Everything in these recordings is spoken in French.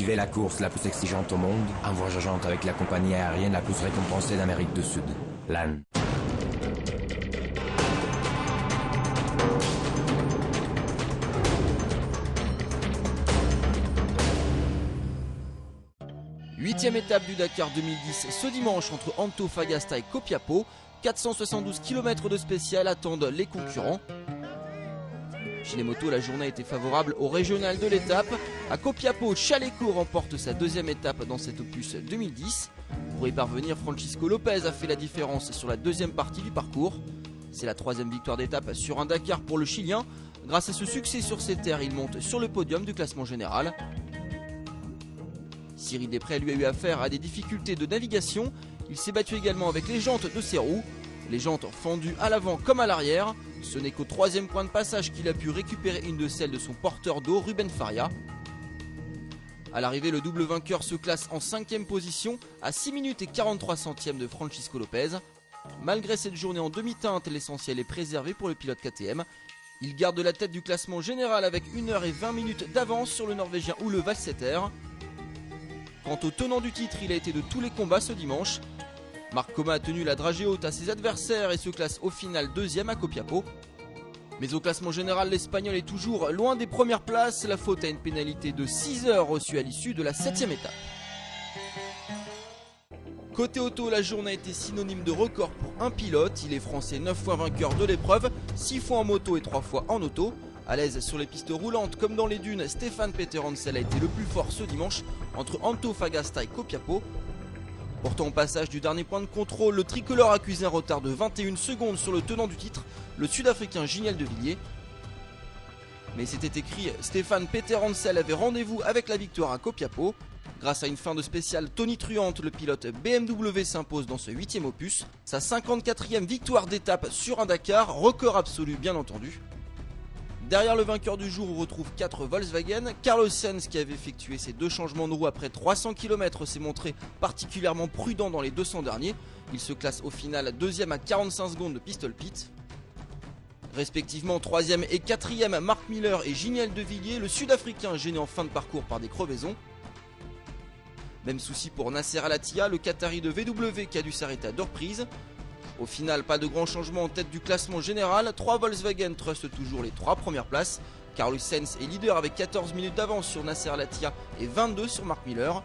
Vivez la course la plus exigeante au monde, en voyageant avec la compagnie aérienne la plus récompensée d'Amérique du Sud, LAN. Huitième étape du Dakar 2010 ce dimanche entre Antofagasta et Copiapó. 472 km de spécial attendent les concurrents. Chez les motos, la journée était favorable au régional de l'étape. À Copiapó, Chaleco remporte sa deuxième étape dans cet opus 2010. Pour y parvenir, Francisco Lopez a fait la différence sur la deuxième partie du parcours. C'est la troisième victoire d'étape sur un Dakar pour le Chilien. Grâce à ce succès sur ses terres, il monte sur le podium du classement général. Cyril Després lui a eu affaire à des difficultés de navigation. Il s'est battu également avec les jantes de ses roues. Les jantes fendues à l'avant comme à l'arrière. Ce n'est qu'au troisième point de passage qu'il a pu récupérer une de celles de son porteur d'eau, Ruben Faria. A l'arrivée, le double vainqueur se classe en 5ème position à 6 minutes et 43 centièmes de Francisco Lopez. Malgré cette journée en demi-teinte, l'essentiel est préservé pour le pilote KTM. Il garde la tête du classement général avec 1 h et 20 minutes d'avance sur le Norvégien Ole Valseter. Quant au tenant du titre, il a été de tous les combats ce dimanche. Marc Coma a tenu la dragée haute à ses adversaires et se classe au final deuxième à Copiapó. Mais au classement général, l'Espagnol est toujours loin des premières places. La faute à une pénalité de 6 heures reçue à l'issue de la 7ème étape. Côté auto, la journée a été synonyme de record pour un pilote. Il est français 9 fois vainqueur de l'épreuve, 6 fois en moto et 3 fois en auto. À l'aise sur les pistes roulantes comme dans les dunes, Stéphane Peter Hansel a été le plus fort ce dimanche entre Antofagasta et Copiapó. Pourtant au passage du dernier point de contrôle, le tricolore a accusé un retard de 21 secondes sur le tenant du titre, le sud-africain Giniel de Villiers. Mais c'était écrit, Stéphane Peter Hansel avait rendez-vous avec la victoire à Copiapó. Grâce à une fin de spéciale tonitruante, le pilote BMW s'impose dans ce 8ème opus. Sa 54e victoire d'étape sur un Dakar, record absolu bien entendu. Derrière le vainqueur du jour, on retrouve 4 Volkswagen. Carlos Sainz, qui avait effectué ses 2 changements de roue après 300 km, s'est montré particulièrement prudent dans les 200 derniers. Il se classe au final 2ème à 45 secondes de Pistol Pit. Respectivement 3ème et 4ème Mark Miller et Giniel de Villiers, le sud-africain gêné en fin de parcours par des crevaisons. Même souci pour Nasser Al-Attiyah, le Qatari de VW qui a dû s'arrêter à 2 reprises. Au final, pas de grand changement en tête du classement général. 3 Volkswagen trustent toujours les 3 premières places. Carlos Sainz est leader avec 14 minutes d'avance sur Nasser Al-Attiyah et 22 sur Mark Miller.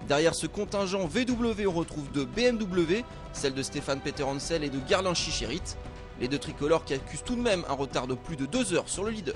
Derrière ce contingent VW, on retrouve 2 BMW, celle de Stéphane Peter Hansel et de Gerlin Chicherit. Les deux tricolores qui accusent tout de même un retard de plus de 2 heures sur le leader.